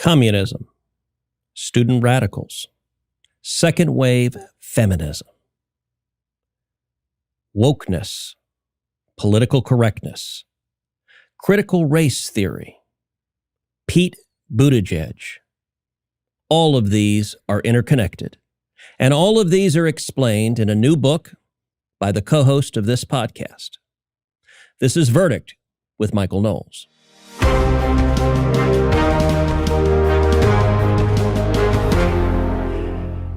communism, student radicals, second wave feminism, wokeness, political correctness, critical race theory, Pete Buttigieg. All of these are interconnected, and all of these are explained in a new book by the co-host of this podcast. This is Verdict with Michael Knowles.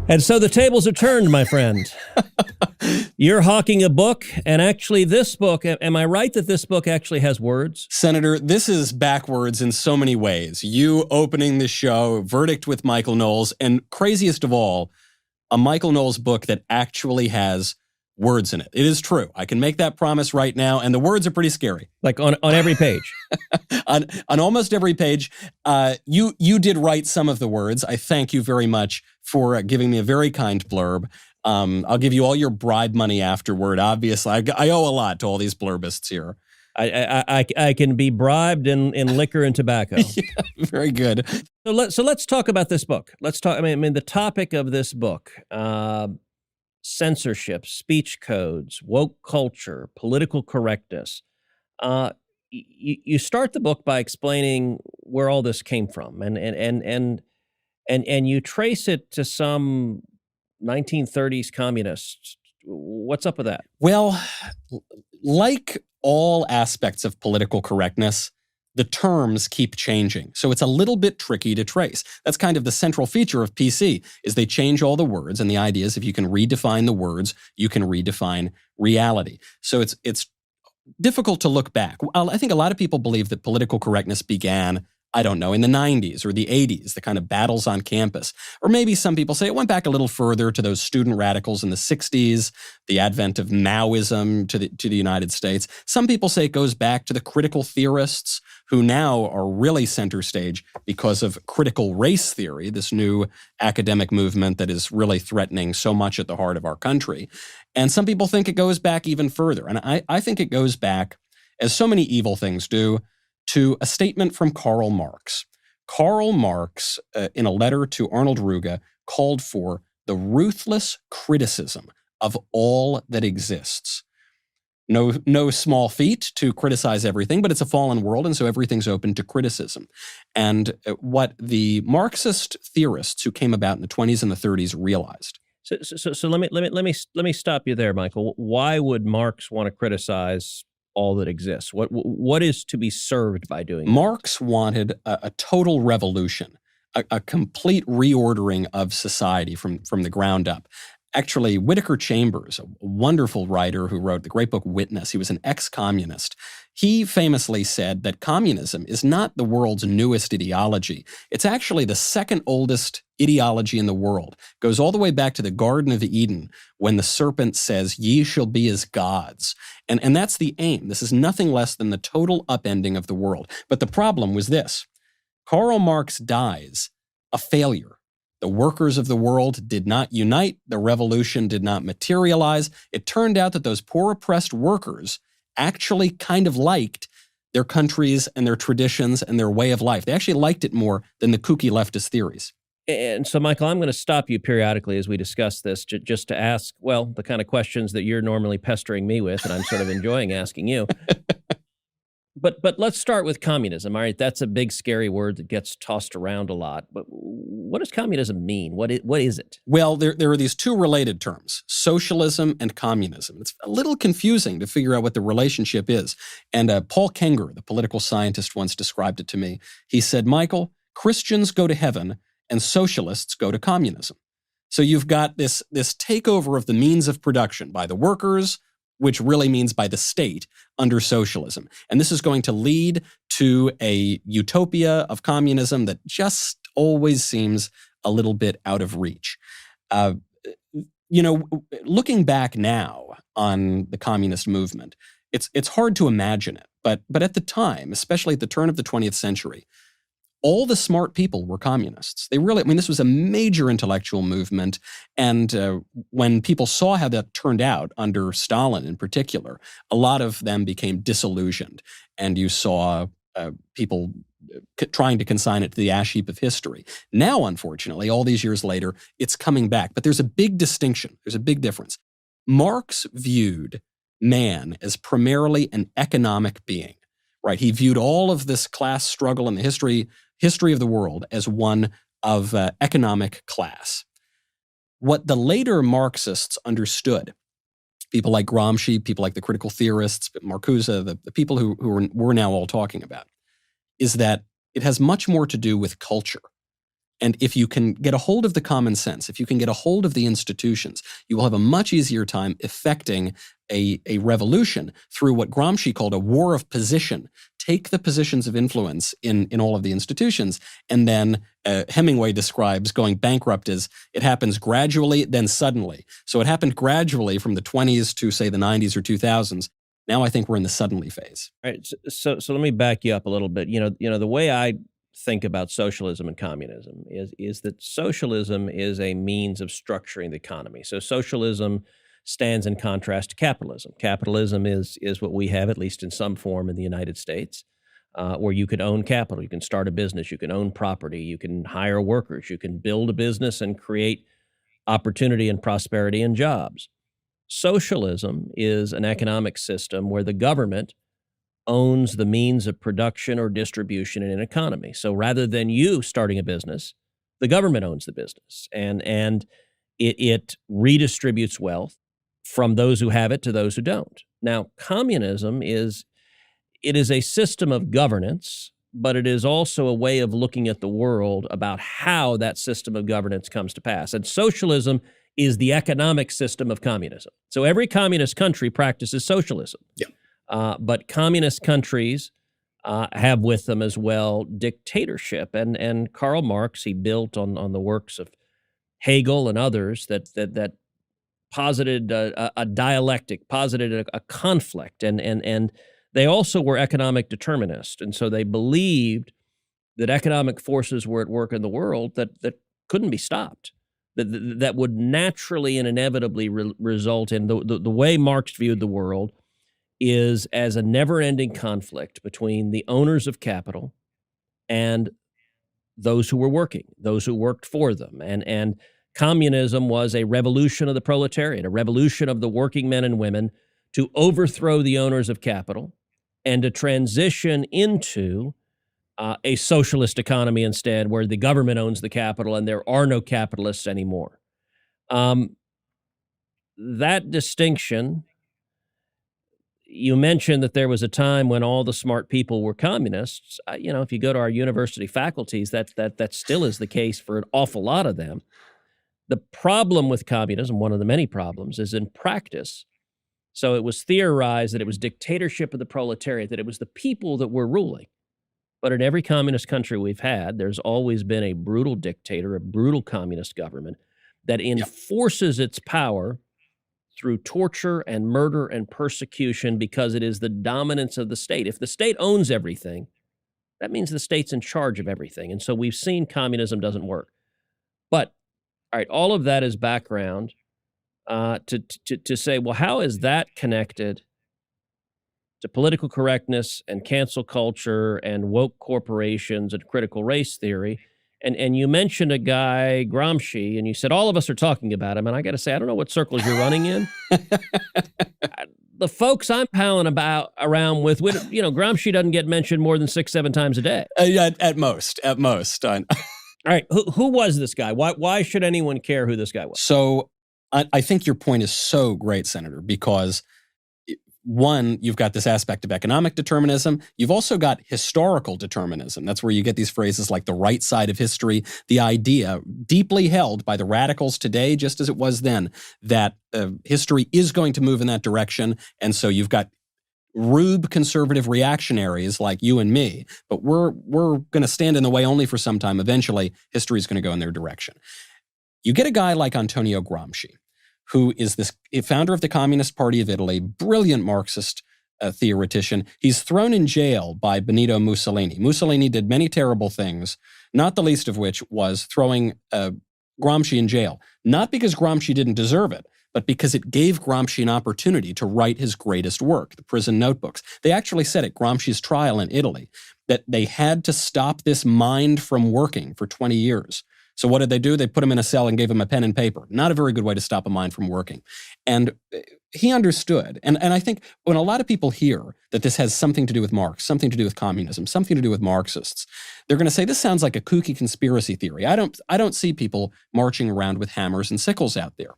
And so the tables are turned, my friend. You're hawking a book, and actually this book, am I right that this book actually has words? Senator, this is backwards in so many ways. You opening the show, Verdict with Michael Knowles, and craziest of all, a Michael Knowles book that actually has words in it. It is true. I can make that promise right now, and the words are pretty scary. Like on every page? on almost every page. You did write some of the words. I thank you very much for giving me a very kind blurb. I'll give you all your bribe money afterward. Obviously, I owe a lot to all these blurbists here. I can be bribed in liquor and tobacco. Yeah, very good. So let's talk about this book. Let's talk. I mean, the topic of this book: censorship, speech codes, woke culture, political correctness. You start the book by explaining where all this came from, and you trace it to some 1930s communists. What's up with that? Well, like all aspects of political correctness, the terms keep changing. So it's a little bit tricky to trace. That's kind of the central feature of PC, is they change all the words, and the idea is if you can redefine the words, you can redefine reality. So it's difficult to look back. I think a lot of people believe that political correctness began, I don't know, in the 90s or the 80s, the kind of battles on campus. Or maybe some people say it went back a little further to those student radicals in the 60s, the advent of Maoism to the United States. Some people say it goes back to the critical theorists who now are really center stage because of critical race theory, this new academic movement that is really threatening so much at the heart of our country. And some people think it goes back even further. And I think it goes back, as so many evil things do, to a statement from Karl Marx. Karl Marx, in a letter to Arnold Ruge, called for the ruthless criticism of all that exists. No small feat to criticize everything, but it's a fallen world, and so everything's open to criticism. And what the Marxist theorists who came about in the 20s and the 30s realized. So let me stop you there, Michael. Why would Marx want to criticize all that exists? What is to be served by doing that? Marx wanted a total revolution, a complete reordering of society from the ground up. Actually, Whittaker Chambers, a wonderful writer who wrote the great book Witness, he was an ex-communist. He famously said that communism is not the world's newest ideology. It's actually the second oldest ideology in the world. It goes all the way back to the Garden of Eden when the serpent says, "Ye shall be as gods." And that's the aim. This is nothing less than the total upending of the world. But the problem was this. Karl Marx dies a failure. The workers of the world did not unite. The revolution did not materialize. It turned out that those poor oppressed workers actually kind of liked their countries and their traditions and their way of life. They actually liked it more than the kooky leftist theories. And so, Michael, I'm going to stop you periodically as we discuss this just to ask, well, the kind of questions that you're normally pestering me with, and I'm sort of enjoying asking you. But let's start with communism. All right, that's a big, scary word that gets tossed around a lot. But what does communism mean? What is it? Well, there are these two related terms, socialism and communism. It's a little confusing to figure out what the relationship is. And Paul Kenger, the political scientist, once described it to me. He said, Michael, Christians go to heaven and socialists go to communism. So you've got this takeover of the means of production by the workers, which really means by the state, under socialism. And this is going to lead to a utopia of communism that just always seems a little bit out of reach. Looking back now on the communist movement, it's hard to imagine it. But at the time, especially at the turn of the 20th century, all the smart people were communists. This was a major intellectual movement. And when people saw how that turned out under Stalin in particular, a lot of them became disillusioned. And you saw people trying to consign it to the ash heap of history. Now, unfortunately, all these years later, it's coming back. But there's a big distinction. There's a big difference. Marx viewed man as primarily an economic being, right? He viewed all of this class struggle in the history of the world as one of economic class. What the later Marxists understood, people like Gramsci, people like the critical theorists, Marcuse, the people who we're now all talking about, is that it has much more to do with culture. And if you can get a hold of the common sense, if you can get a hold of the institutions, you will have a much easier time effecting a revolution through what Gramsci called a war of position. Take the positions of influence in all of the institutions, and then Hemingway describes going bankrupt as it happens gradually, then suddenly. So it happened gradually from the 20s to, say, the 90s or 2000s. Now I think we're in the suddenly phase. All right, so let me back you up a little bit. You know, the way I think about socialism and communism is that socialism is a means of structuring the economy. So socialism stands in contrast to capitalism. Capitalism is what we have, at least in some form, in the United States, where you can own capital, you can start a business, you can own property, you can hire workers, you can build a business and create opportunity and prosperity and jobs. Socialism is an economic system where the government owns the means of production or distribution in an economy. So rather than you starting a business, the government owns the business, and it redistributes wealth from those who have it to those who don't. Now, communism is a system of governance, but it is also a way of looking at the world about how that system of governance comes to pass. And socialism is the economic system of communism. So every communist country practices socialism. Yeah. But communist countries have with them as well dictatorship. And Karl Marx, he built on the works of Hegel and others that posited a dialectic, posited a conflict, and they also were economic determinists. And so they believed that economic forces were at work in the world that couldn't be stopped, that would naturally and inevitably result in the way Marx viewed the world is as a never-ending conflict between the owners of capital and those who were working, those who worked for them. And communism was a revolution of the proletariat, a revolution of the working men and women to overthrow the owners of capital and to transition into a socialist economy instead, where the government owns the capital and there are no capitalists anymore. That distinction, you mentioned that there was a time when all the smart people were communists. If you go to our university faculties, that still is the case for an awful lot of them. The problem with communism, one of the many problems, is in practice. So it was theorized that it was dictatorship of the proletariat, that it was the people that were ruling. But in every communist country we've had, there's always been a brutal dictator, a brutal communist government that enforces its power through torture and murder and persecution because it is the dominance of the state. If the state owns everything, that means the state's in charge of everything. And so we've seen communism doesn't work. But, all right, all of that is background to say, well, how is that connected to political correctness and cancel culture and woke corporations and critical race theory? And you mentioned a guy, Gramsci, and you said all of us are talking about him. And I got to say, I don't know what circles you're running in. The folks I'm palling around with, Gramsci doesn't get mentioned more than 6-7 times a day. At most. All right, who was this guy? Why should anyone care who this guy was? So I think your point is so great, Senator, because one, you've got this aspect of economic determinism. You've also got historical determinism. That's where you get these phrases like the right side of history, the idea deeply held by the radicals today, just as it was then, that history is going to move in that direction. And so you've got rube conservative reactionaries like you and me, but we're going to stand in the way only for some time. Eventually, history is going to go in their direction. You get a guy like Antonio Gramsci, who is this founder of the Communist Party of Italy, brilliant Marxist theoretician. He's thrown in jail by Benito Mussolini. Mussolini did many terrible things, not the least of which was throwing Gramsci in jail, not because Gramsci didn't deserve it, but because it gave Gramsci an opportunity to write his greatest work, the Prison Notebooks. They actually said at Gramsci's trial in Italy, that they had to stop this mind from working for 20 years. So what did they do? They put him in a cell and gave him a pen and paper. Not a very good way to stop a mind from working. And he understood. And I think when a lot of people hear that this has something to do with Marx, something to do with communism, something to do with Marxists, they're going to say, this sounds like a kooky conspiracy theory. I don't see people marching around with hammers and sickles out there.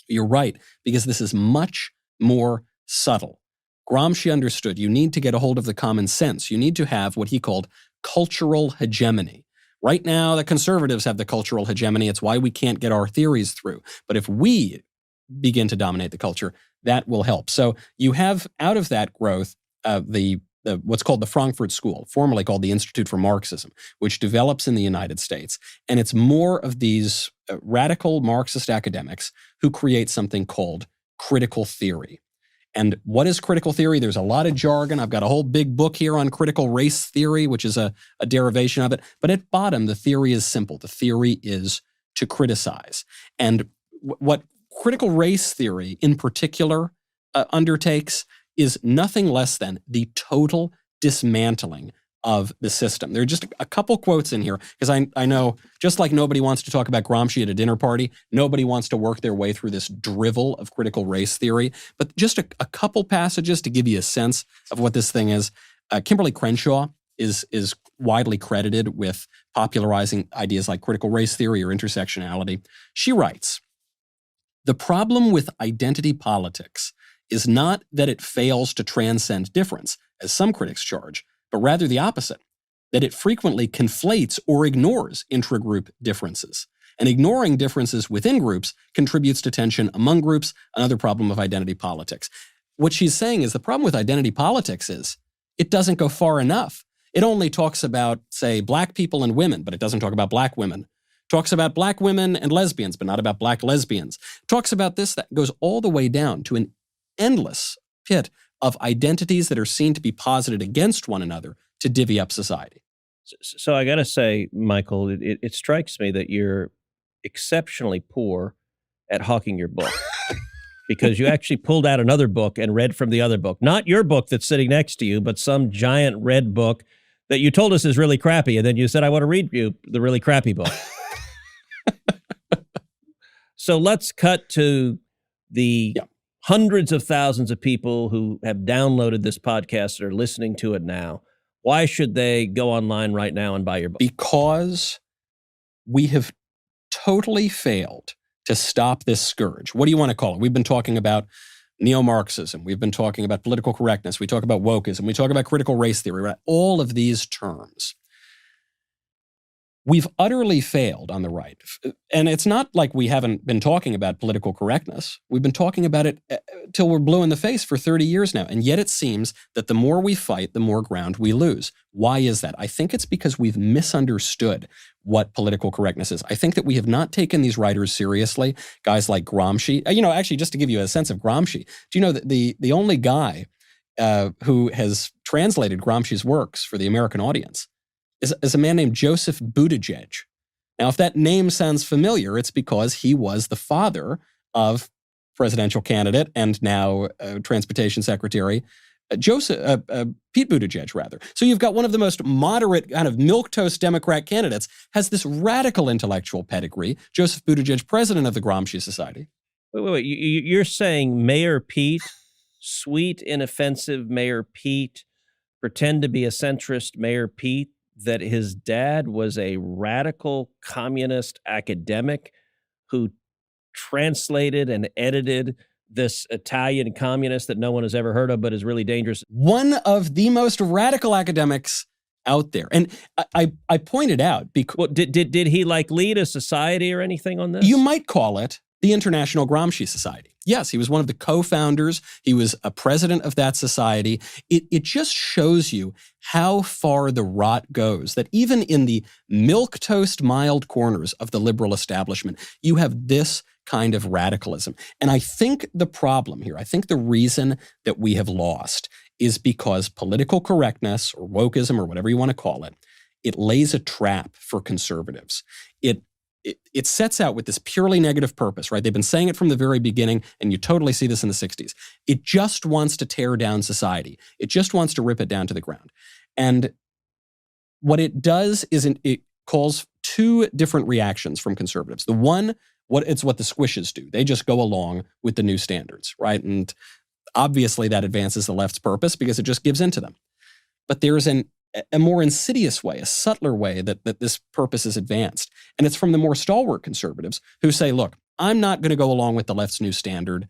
You're right, because this is much more subtle. Gramsci understood you need to get a hold of the common sense. You need to have what he called cultural hegemony. Right now, the conservatives have the cultural hegemony. It's why we can't get our theories through. But if we begin to dominate the culture, that will help. So you have out of that growth what's called the Frankfurt School, formerly called the Institute for Marxism, which develops in the United States. And it's more of these radical Marxist academics who create something called critical theory. And what is critical theory? There's a lot of jargon. I've got a whole big book here on critical race theory, which is a derivation of it. But at bottom, the theory is simple. The theory is to criticize. And what critical race theory in particular undertakes is nothing less than the total dismantling of the system. There are just a couple quotes in here, because I know, just like nobody wants to talk about Gramsci at a dinner party, nobody wants to work their way through this drivel of critical race theory, but just a couple passages to give you a sense of what this thing is. Kimberly Crenshaw is widely credited with popularizing ideas like critical race theory or intersectionality. She writes, "The problem with identity politics is not that it fails to transcend difference, as some critics charge, but rather the opposite, that it frequently conflates or ignores intragroup differences. And ignoring differences within groups contributes to tension among groups, another problem of identity politics." What she's saying is the problem with identity politics is it doesn't go far enough. It only talks about, say, black people and women, but it doesn't talk about black women. Talks about black women and lesbians, but not about black lesbians. Talks about this, that goes all the way down to an endless pit of identities that are seen to be posited against one another to divvy up society. So I got to say, Michael, it strikes me that you're exceptionally poor at hawking your book, because you actually pulled out another book and read from the other book. Not your book that's sitting next to you, but some giant red book that you told us is really crappy. And then you said, I want to read you the really crappy book. So let's cut to the hundreds of thousands of people who have downloaded this podcast and are listening to it now. Why should they go online right now and buy your book? Because we have totally failed to stop this scourge. What do you want to call it? We've been talking about neo-Marxism. We've been talking about political correctness. We talk about wokeism. We talk about critical race theory, right? All of these terms. We've utterly failed on the right. And it's not like we haven't been talking about political correctness. We've been talking about it till we're blue in the face for 30 years now. And yet it seems that the more we fight, the more ground we lose. Why is that? I think it's because we've misunderstood what political correctness is. I think that we have not taken these writers seriously, guys like Gramsci. Actually, just to give you a sense of Gramsci, do you know that the only guy who has translated Gramsci's works for the American audience is a man named Joseph Buttigieg. Now, if that name sounds familiar, it's because he was the father of presidential candidate and now transportation secretary, Pete Buttigieg, rather. So you've got one of the most moderate kind of milquetoast Democrat candidates, has this radical intellectual pedigree. Joseph Buttigieg, president of the Gramsci Society. Wait. You're saying Mayor Pete, sweet, inoffensive Mayor Pete, pretend to be a centrist Mayor Pete, that his dad was a radical communist academic who translated and edited this Italian communist that no one has ever heard of but is really dangerous? One of the most radical academics out there. And I pointed out because... Well, did he lead a society or anything on this? You might call it the International Gramsci Society. Yes, he was one of the co-founders. He was a president of that society. It just shows you how far the rot goes, that even in the milquetoast mild corners of the liberal establishment, you have this kind of radicalism. And I think the problem here, I think the reason that we have lost is because political correctness or wokeism or whatever you want to call it, it lays a trap for conservatives. It sets out with this purely negative purpose, right? They've been saying it from the very beginning, and you totally see this in the 60s. It just wants to tear down society. It just wants to rip it down to the ground. And What it does is it calls two different reactions from conservatives. The one, it's what the squishes do. They just go along with the new standards, right? And obviously that advances the left's purpose because it just gives into them. But there's a more insidious way, a subtler way that this purpose is advanced. And it's from the more stalwart conservatives who say, look, I'm not going to go along with the left's new standard.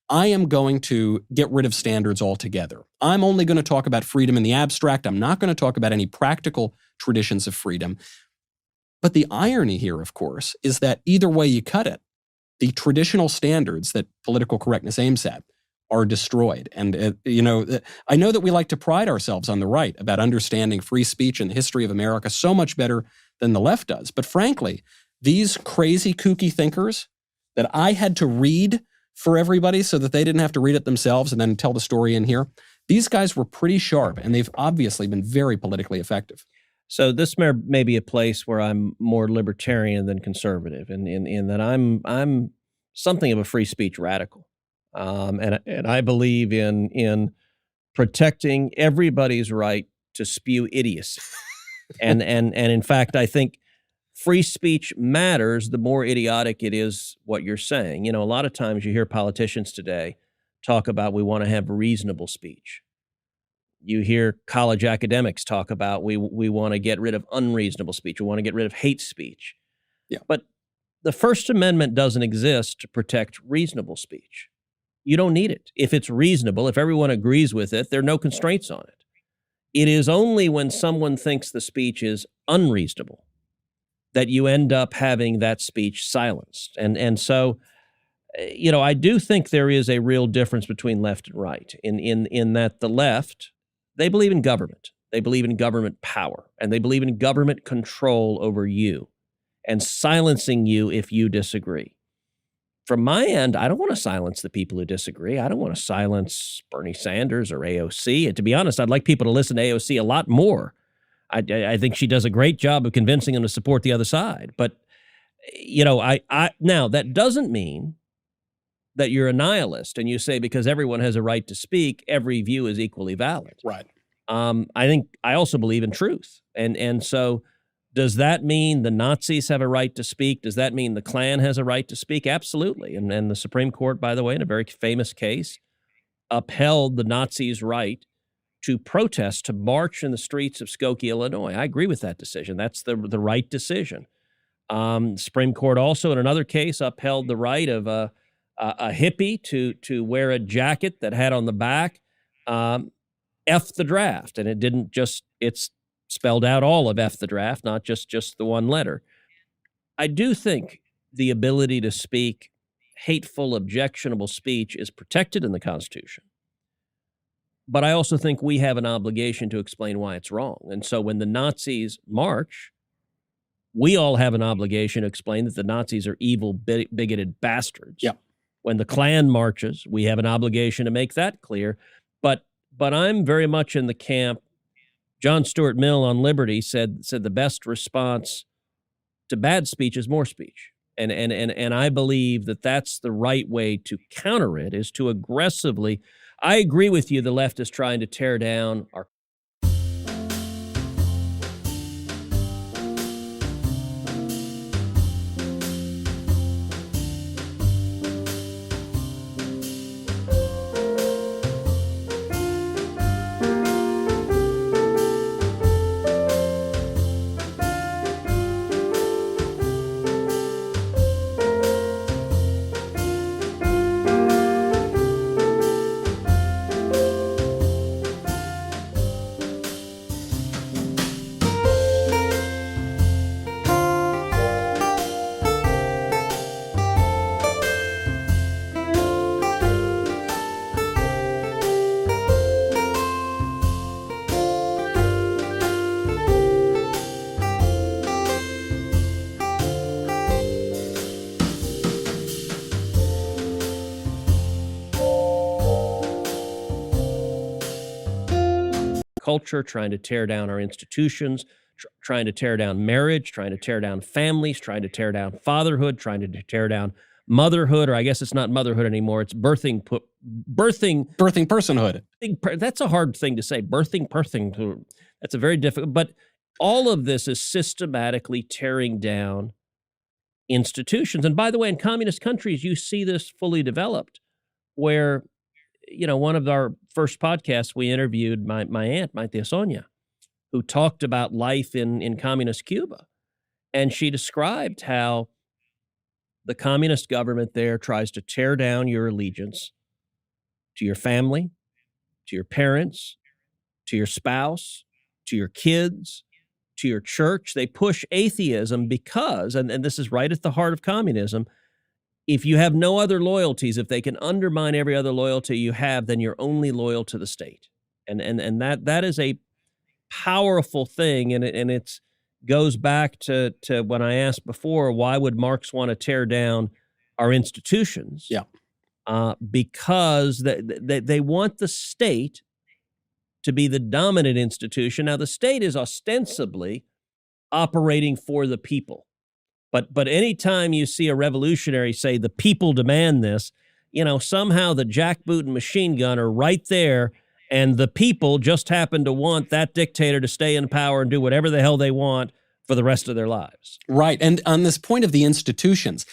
I am going to get rid of standards altogether. I'm only going to talk about freedom in the abstract. I'm not going to talk about any practical traditions of freedom. But the irony here, of course, is that either way you cut it, the traditional standards that political correctness aims at are destroyed. And, I know that we like to pride ourselves on the right about understanding free speech and the history of America so much better than the left does. But frankly, these crazy, kooky thinkers that I had to read for everybody so that they didn't have to read it themselves and then tell the story in here, these guys were pretty sharp, and they've obviously been very politically effective. So this may be a place where I'm more libertarian than conservative, in that I'm something of a free speech radical. And I believe in protecting everybody's right to spew idiocy. and in fact, I think free speech matters the more idiotic it is what you're saying. A lot of times you hear politicians today talk about we want to have reasonable speech. You hear college academics talk about we want to get rid of unreasonable speech. We want to get rid of hate speech. Yeah. But the First Amendment doesn't exist to protect reasonable speech. You don't need it. If it's reasonable, if everyone agrees with it, there are no constraints on it. It is only when someone thinks the speech is unreasonable that you end up having that speech silenced. And so, I do think there is a real difference between left and right in that the left, they believe in government. They believe in government power, and they believe in government control over you and silencing you if you disagree. From my end, I don't want to silence the people who disagree. I don't want to silence Bernie Sanders or AOC. And to be honest, I'd like people to listen to AOC a lot more. I think she does a great job of convincing them to support the other side. But, now that doesn't mean that you're a nihilist and you say because everyone has a right to speak, every view is equally valid. Right. I also believe in truth. And so does that mean the Nazis have a right to speak? Does that mean the Klan has a right to speak? Absolutely. And the Supreme Court, by the way, in a very famous case, upheld the Nazis' right to protest, to march in the streets of Skokie, Illinois. I agree with that decision. That's the right decision. Supreme Court also, in another case, upheld the right of a hippie to wear a jacket that had on the back, F the draft. And it didn't just, it's spelled out all of F the draft, not just the one letter. I do think the ability to speak hateful, objectionable speech is protected in the Constitution. But I also think we have an obligation to explain why it's wrong. And so when the Nazis march, we all have an obligation to explain that the Nazis are evil, bigoted bastards. Yeah. When the Klan marches, we have an obligation to make that clear. But I'm very much in the camp. John Stuart Mill on Liberty said the best response to bad speech is more speech. And I believe that that's the right way to counter it, is to aggressively. I agree with you. The left is trying to tear down our culture, trying to tear down our institutions, trying to tear down marriage, trying to tear down families, trying to tear down fatherhood, trying to tear down motherhood, or I guess it's not motherhood anymore. It's birthing personhood. That's a hard thing to say. Birthing. That's a very difficult. But all of this is systematically tearing down institutions. And by the way, in communist countries, you see this fully developed where, one of our first podcasts, we interviewed my aunt, my tia Sonia, who talked about life in communist Cuba. And she described how the communist government there tries to tear down your allegiance to your family, to your parents, to your spouse, to your kids, to your church. They push atheism because, and this is right at the heart of communism, if you have no other loyalties, if they can undermine every other loyalty you have, then you're only loyal to the state. And that is a powerful thing. And it's goes back to when I asked before, why would Marx want to tear down our institutions? Yeah. Because they want the state to be the dominant institution. Now, the state is ostensibly operating for the people. But anytime you see a revolutionary say the people demand this, somehow the jackboot and machine gun are right there, and the people just happen to want that dictator to stay in power and do whatever the hell they want for the rest of their lives. Right. And on this point of the institutions,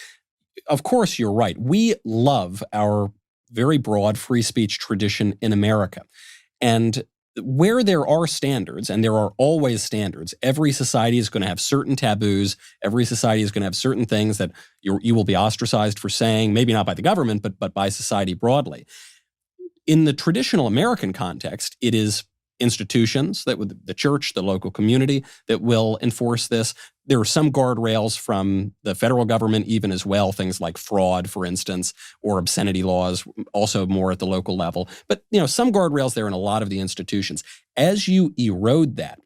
of course, you're right. We love our very broad free speech tradition in America. And where there are standards, and there are always standards, every society is going to have certain taboos. Every society is going to have certain things that you will be ostracized for saying, maybe not by the government, but by society broadly. In the traditional American context, it is institutions, the church, the local community, that will enforce this. There are some guardrails from the federal government even as well, things like fraud, for instance, or obscenity laws, also more at the local level. But some guardrails there in a lot of the institutions. As you erode that,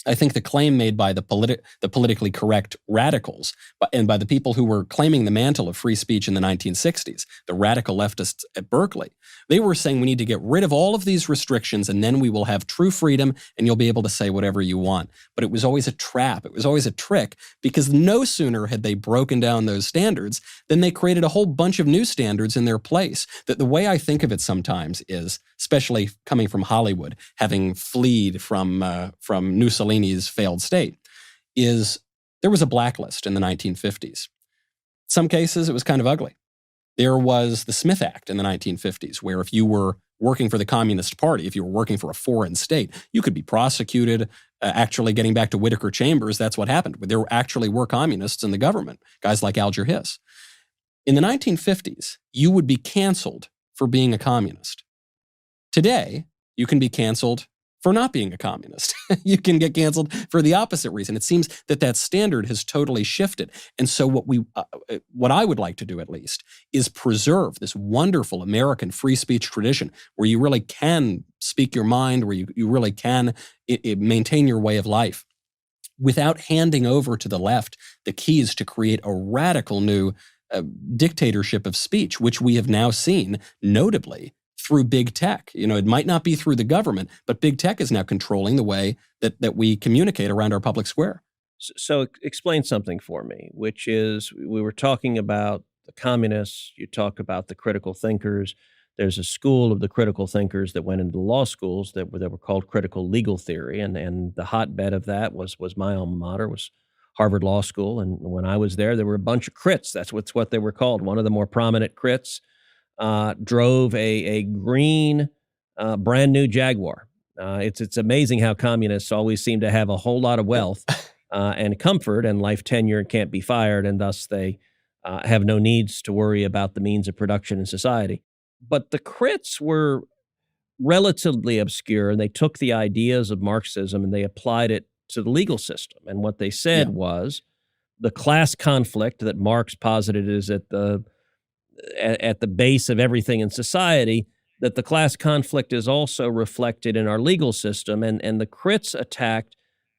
I think the claim made by the politically correct radicals and by the people who were claiming the mantle of free speech in the 1960s, the radical leftists at Berkeley, they were saying we need to get rid of all of these restrictions and then we will have true freedom and you'll be able to say whatever you want. But it was always a trap. It was always a trick, because no sooner had they broken down those standards than they created a whole bunch of new standards in their place. That the way I think of it sometimes is, especially coming from Hollywood, having fled from Mussolini's failed state, is there was a blacklist in the 1950s. Some cases, it was kind of ugly. There was the Smith Act in the 1950s, where if you were working for the Communist Party, if you were working for a foreign state, you could be prosecuted. Actually, getting back to Whittaker Chambers, that's what happened. There actually were communists in the government, guys like Alger Hiss. In the 1950s, you would be canceled for being a communist. Today, you can be canceled for not being a communist. You can get canceled for the opposite reason. It seems that standard has totally shifted. And so what I would like to do, at least, is preserve this wonderful American free speech tradition where you really can speak your mind, where you really can maintain your way of life without handing over to the left the keys to create a radical new dictatorship of speech, which we have now seen, notably, through big tech. It might not be through the government, but big tech is now controlling the way that we communicate around our public square. So explain something for me, which is, we were talking about the communists, you talk about the critical thinkers. There's a school of the critical thinkers that went into law schools that were called critical legal theory, and the hotbed of that was my alma mater, was Harvard Law School. And when I was there were a bunch of crits. That's what they were called. One of the more prominent crits drove a green, brand new Jaguar. It's amazing how communists always seem to have a whole lot of wealth and comfort and life tenure and can't be fired, and thus they have no needs to worry about the means of production in society. But the crits were relatively obscure, and they took the ideas of Marxism and they applied it to the legal system. And what they said was the class conflict that Marx posited is at the base of everything in society, that the class conflict is also reflected in our legal system. And the crits attacked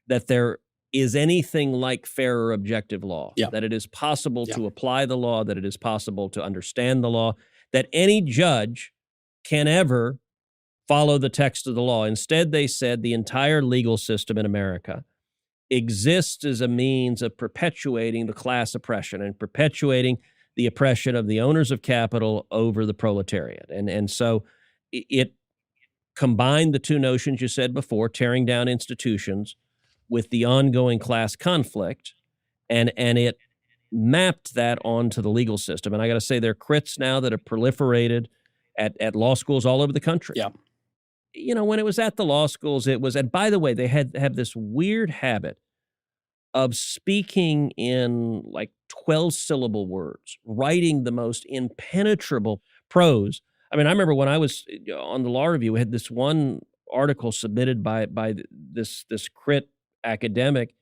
that there is anything like fair or objective law, that it is possible to apply the law, that it is possible to understand the law, that any judge can ever follow the text of the law. Instead, they said the entire legal system in America exists as a means of perpetuating the class oppression and perpetuating the oppression of the owners of capital over the proletariat. And so it combined the two notions you said before, tearing down institutions with the ongoing class conflict, and it mapped that onto the legal system. And I got to say, there are crits now that have proliferated at law schools all over the country. Yeah. When it was at the law schools, it was, and by the way, they have this weird habit of speaking in like 12-syllable words, writing the most impenetrable prose. I mean, I remember when I was on the Law Review, we had this one article submitted by this crit academic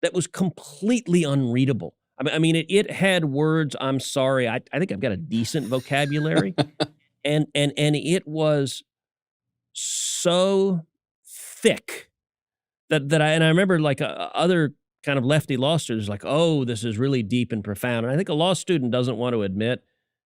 that was completely unreadable. I mean, it had words. I'm sorry. I think I've got a decent vocabulary, and it was so thick that I remember like other kind of lefty law students like, oh, this is really deep and profound. And I think a law student doesn't want to admit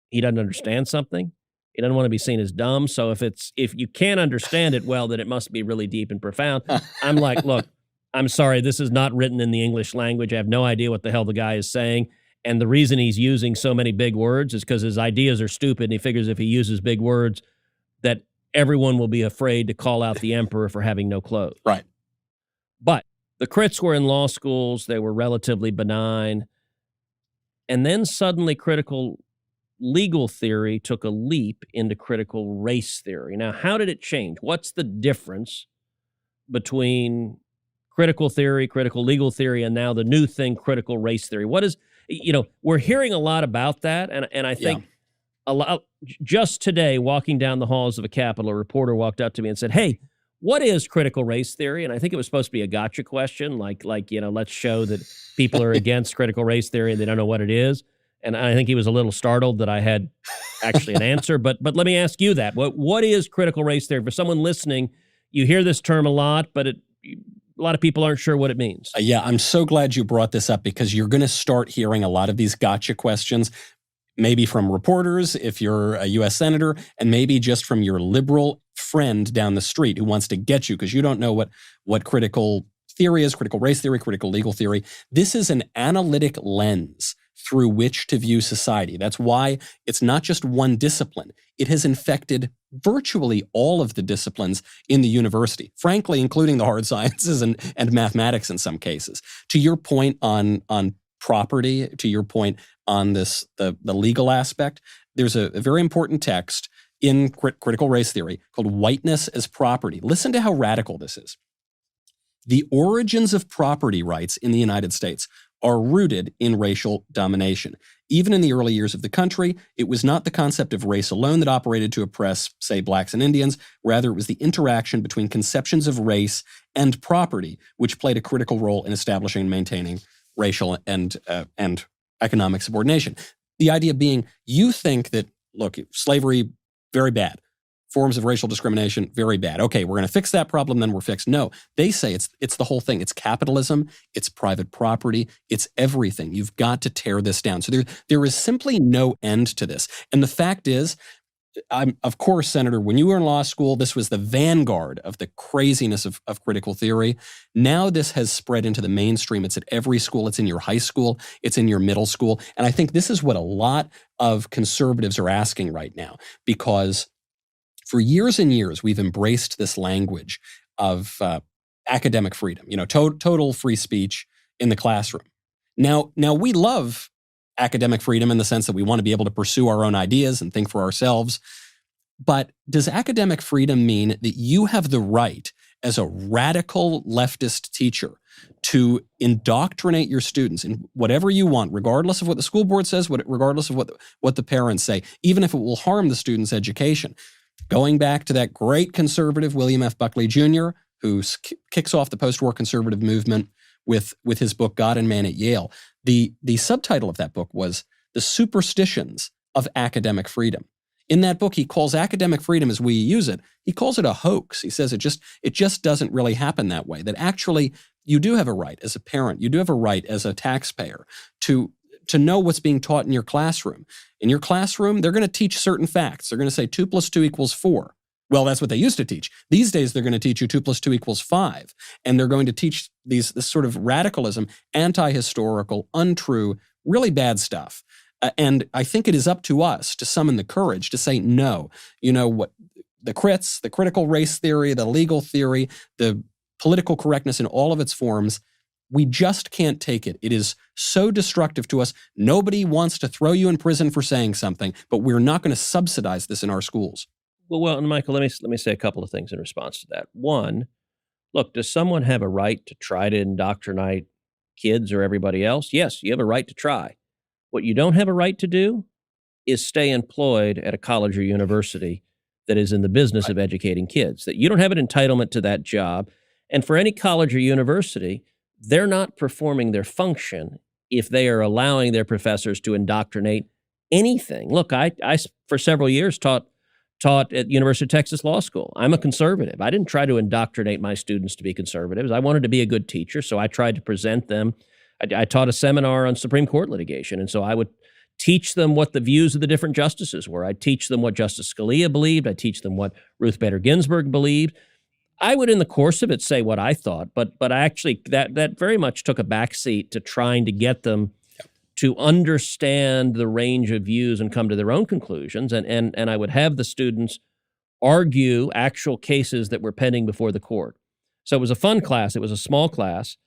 he doesn't understand something. He doesn't want to be seen as dumb. So if you can't understand it well, then it must be really deep and profound. I'm like, look, I'm sorry, this is not written in the English language. I have no idea what the hell the guy is saying. And the reason he's using so many big words is because his ideas are stupid. And he figures if he uses big words, that everyone will be afraid to call out the emperor for having no clothes. Right. But the crits were in law schools. They were relatively benign. And then suddenly critical legal theory took a leap into critical race theory. Now, how did it change? What's the difference between critical theory, critical legal theory, and now the new thing, critical race theory? What is, we're hearing a lot about that. And I think a lot, just today, walking down the halls of a Capitol, a reporter walked up to me and said, hey, what is critical race theory? And I think it was supposed to be a gotcha question, like let's show that people are against critical race theory and they don't know what it is. And I think he was a little startled that I had actually an answer. But let me ask you that. What is critical race theory? For someone listening, you hear this term a lot, but a lot of people aren't sure what it means. Yeah, I'm so glad you brought this up because you're going to start hearing a lot of these gotcha questions, maybe from reporters if you're a U.S. senator, and maybe just from your liberal friend down the street who wants to get you because you don't know what critical theory is, critical race theory, critical legal theory. This is an analytic lens through which to view society. That's why it's not just one discipline. It has infected virtually all of the disciplines in the university, frankly, including the hard sciences and mathematics in some cases. To your point on property, to your point on this the legal aspect, there's a very important text in critical race theory called Whiteness as Property. Listen to how radical this is. The origins of property rights in the United States are rooted in racial domination. Even in the early years of the country, it was not the concept of race alone that operated to oppress, say, blacks and Indians. Rather, it was the interaction between conceptions of race and property, which played a critical role in establishing and maintaining racial and economic subordination. The idea being, you think that, look, slavery, very bad. Forms of racial discrimination, very bad. Okay, we're going to fix that problem, then we're fixed. No, they say it's the whole thing. It's capitalism, it's private property, it's everything. You've got to tear this down. So there is simply no end to this. And the fact is, of course, Senator, when you were in law school, this was the vanguard of the craziness of critical theory. Now this has spread into the mainstream. It's at every school. It's in your high school. It's in your middle school. And I think this is what a lot of conservatives are asking right now, because for years and years, we've embraced this language of academic freedom, total free speech in the classroom. Now we love academic freedom in the sense that we want to be able to pursue our own ideas and think for ourselves. But does academic freedom mean that you have the right as a radical leftist teacher to indoctrinate your students in whatever you want, regardless of what the school board says, regardless of what the parents say, even if it will harm the student's education? Going back to that great conservative, William F. Buckley Jr., who kicks off the post-war conservative movement with his book, God and Man at Yale. The subtitle of that book was The Superstitions of Academic Freedom. In that book, he calls academic freedom as we use it, he calls it a hoax. He says it just doesn't really happen that way, that actually you do have a right as a parent, you do have a right as a taxpayer to know what's being taught in your classroom. In your classroom, they're going to teach certain facts. They're going to say 2 + 2 = 4. Well, that's what they used to teach. These days, they're going to teach you 2 + 2 = 5. And they're going to teach this sort of radicalism, anti-historical, untrue, really bad stuff. And I think it is up to us to summon the courage to say no. What the crits, the critical race theory, the legal theory, the political correctness in all of its forms, we just can't take it. It is so destructive to us. Nobody wants to throw you in prison for saying something, but we're not going to subsidize this in our schools. Well, and Michael, let me say a couple of things in response to that. One, look, does someone have a right to try to indoctrinate kids or everybody else? Yes, you have a right to try. What you don't have a right to do is stay employed at a college or university that is in the business of educating kids. That you don't have an entitlement to that job. And for any college or university, they're not performing their function if they are allowing their professors to indoctrinate anything. Look, I for several years taught at University of Texas Law School. I'm a conservative. I didn't try to indoctrinate my students to be conservatives. I wanted to be a good teacher, so I tried to present them. I taught a seminar on Supreme Court litigation, and so I would teach them what the views of the different justices were. I'd teach them what Justice Scalia believed. I'd teach them what Ruth Bader Ginsburg believed. I would, in the course of it, say what I thought, but actually that very much took a backseat to trying to get them to understand the range of views and come to their own conclusions. And I would have the students argue actual cases that were pending before the court. So it was a fun class. It was a small class.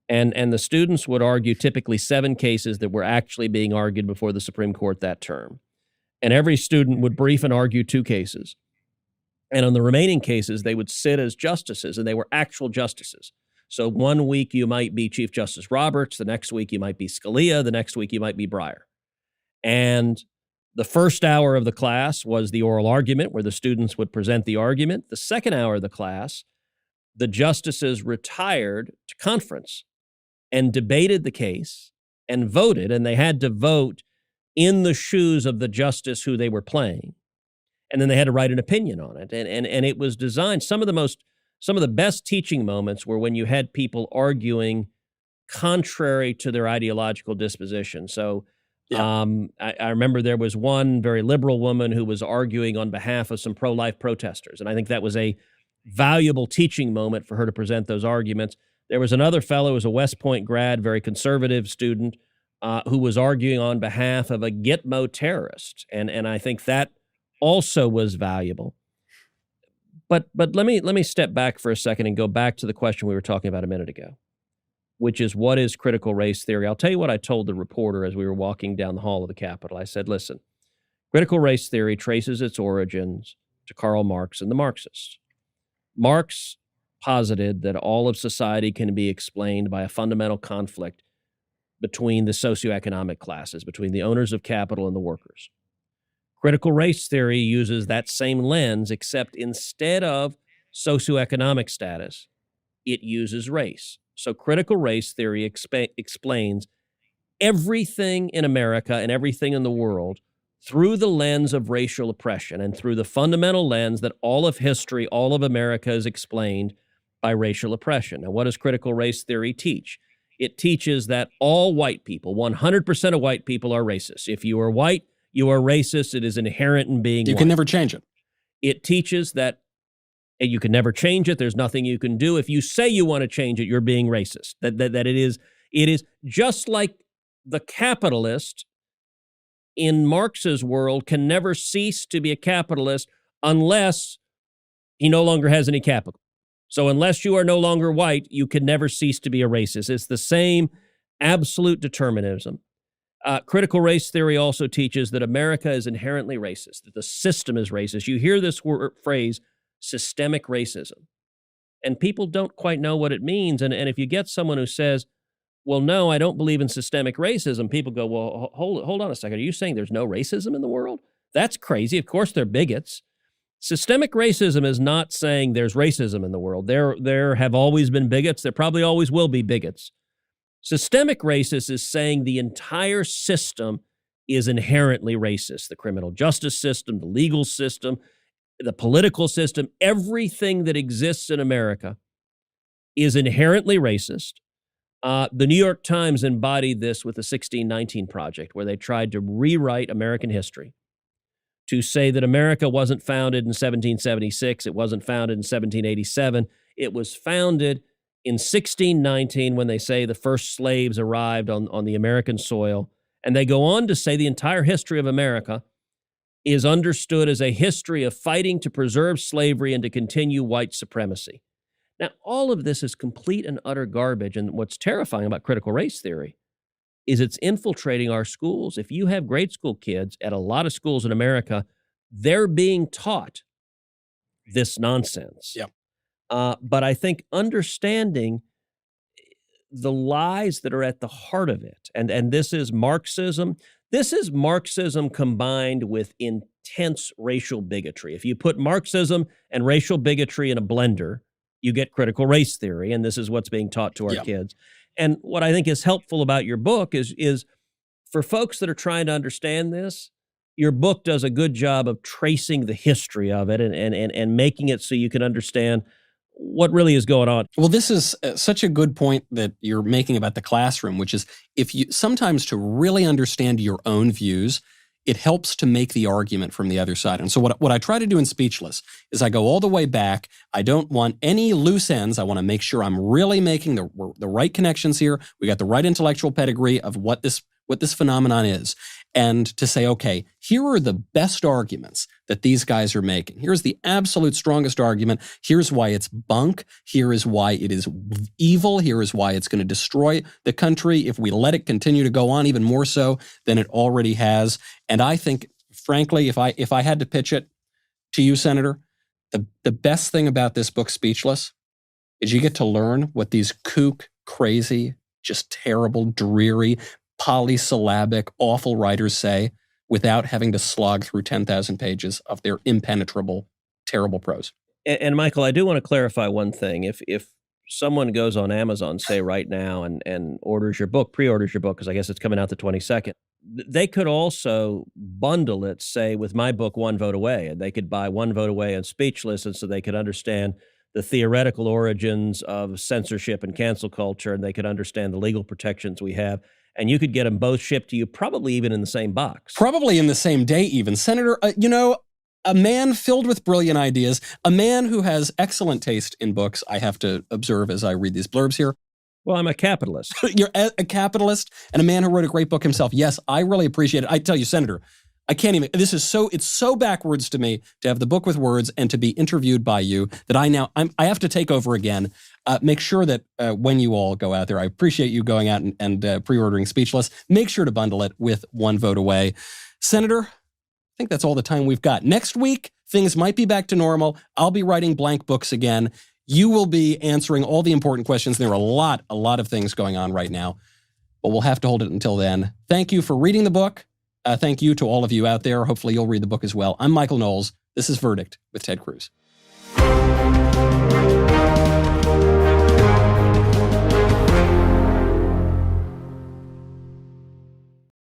And the students would argue typically 7 cases that were actually being argued before the Supreme Court that term. And every student would brief and argue 2 cases. And on the remaining cases, they would sit as justices, and they were actual justices. So one week you might be Chief Justice Roberts, the next week you might be Scalia, the next week you might be Breyer. And the first hour of the class was the oral argument, where the students would present the argument. The second hour of the class, the justices retired to conference and debated the case and voted, and they had to vote in the shoes of the justice who they were playing. And then they had to write an opinion on it. And it was designed, some of the best teaching moments were when you had people arguing contrary to their ideological disposition. So I remember there was one very liberal woman who was arguing on behalf of some pro-life protesters. And I think that was a valuable teaching moment for her to present those arguments. There was another fellow who was a West Point grad, very conservative student, who was arguing on behalf of a Gitmo terrorist. And I think that also was valuable. But let me step back for a second and go back to the question we were talking about a minute ago, which is, what is critical race theory? I'll tell you what I told the reporter as we were walking down the hall of the Capitol. I said, listen, critical race theory traces its origins to Karl Marx and the Marxists. Marx posited that all of society can be explained by a fundamental conflict between the socioeconomic classes, between the owners of capital and the workers. Critical race theory uses that same lens, except instead of socioeconomic status, it uses race. So critical race theory explains everything in America and everything in the world through the lens of racial oppression and through the fundamental lens that all of history, all of America is explained by racial oppression. Now, what does critical race theory teach? It teaches that all white people, 100% of white people, are racist. If you are white, you are racist. It is inherent in being white. You can never change it. It teaches that you can never change it. There's nothing you can do. If you say you want to change it, you're being racist. That it is just like the capitalist in Marx's world can never cease to be a capitalist unless he no longer has any capital. So unless you are no longer white, you can never cease to be a racist. It's the same absolute determinism. Critical race theory also teaches that America is inherently racist, that the system is racist. You hear this phrase, systemic racism, and people don't quite know what it means. And if you get someone who says, well, no, I don't believe in systemic racism, people go, well, hold on a second. Are you saying there's no racism in the world? That's crazy. Of course they're bigots. Systemic racism is not saying there's racism in the world. There have always been bigots. There probably always will be bigots. Systemic racist is saying the entire system is inherently racist. The criminal justice system, the legal system, the political system, everything that exists in America is inherently racist. The New York Times embodied this with the 1619 Project, where they tried to rewrite American history to say that America wasn't founded in 1776, it wasn't founded in 1787, it was founded in 1619 when they say the first slaves arrived on the American soil. And they go on to say the entire history of America is understood as a history of fighting to preserve slavery and to continue white supremacy. Now, all of this is complete and utter garbage. And what's terrifying about critical race theory is it's infiltrating our schools. If you have grade school kids at a lot of schools in America, they're being taught this nonsense. Yeah. But I think understanding the lies that are at the heart of it, and this is Marxism. This is Marxism combined with intense racial bigotry. If you put Marxism and racial bigotry in a blender, you get critical race theory, and this is what's being taught to our kids. And what I think is helpful about your book is for folks that are trying to understand this, your book does a good job of tracing the history of it and making it so you can understand what really is going on. Well, this is such a good point that you're making about the classroom, which is if you sometimes to really understand your own views, it helps to make the argument from the other side. And so what I try to do in Speechless is I go all the way back. I don't want any loose ends. I want to make sure I'm really making the right connections here. We got the right intellectual pedigree of what this phenomenon is. And to say, okay, here are the best arguments that these guys are making. Here's the absolute strongest argument. Here's why it's bunk. Here is why it is evil. Here is why it's going to destroy the country if we let it continue to go on, even more so than it already has. And I think, frankly, if I had to pitch it to you, Senator, the best thing about this book, Speechless, is you get to learn what these kook, crazy, just terrible, dreary, polysyllabic, awful writers say without having to slog through 10,000 pages of their impenetrable, terrible prose. And Michael, I do want to clarify one thing. If someone goes on Amazon, say right now, and orders your book, pre-orders your book, because I guess it's coming out the 22nd, they could also bundle it, say, with my book, One Vote Away, and they could buy One Vote Away and Speechless, and so they could understand the theoretical origins of censorship and cancel culture, and they could understand the legal protections we have. And you could get them both shipped to you, probably even in the same box. Probably in the same day even. Senator, a man filled with brilliant ideas, a man who has excellent taste in books, I have to observe as I read these blurbs here. Well, I'm a capitalist. You're a capitalist and a man who wrote a great book himself. Yes, I really appreciate it. I tell you, Senator, I can't even, it's so backwards to me to have the book with words and to be interviewed by you that I have to take over again. Make sure that when you all go out there, I appreciate you going out and pre-ordering Speechless. Make sure to bundle it with One Vote Away. Senator, I think that's all the time we've got. Next week, things might be back to normal. I'll be writing blank books again. You will be answering all the important questions. There are a lot of things going on right now, but we'll have to hold it until then. Thank you for reading the book. Thank you to all of you out there. Hopefully you'll read the book as well. I'm Michael Knowles. This is Verdict with Ted Cruz.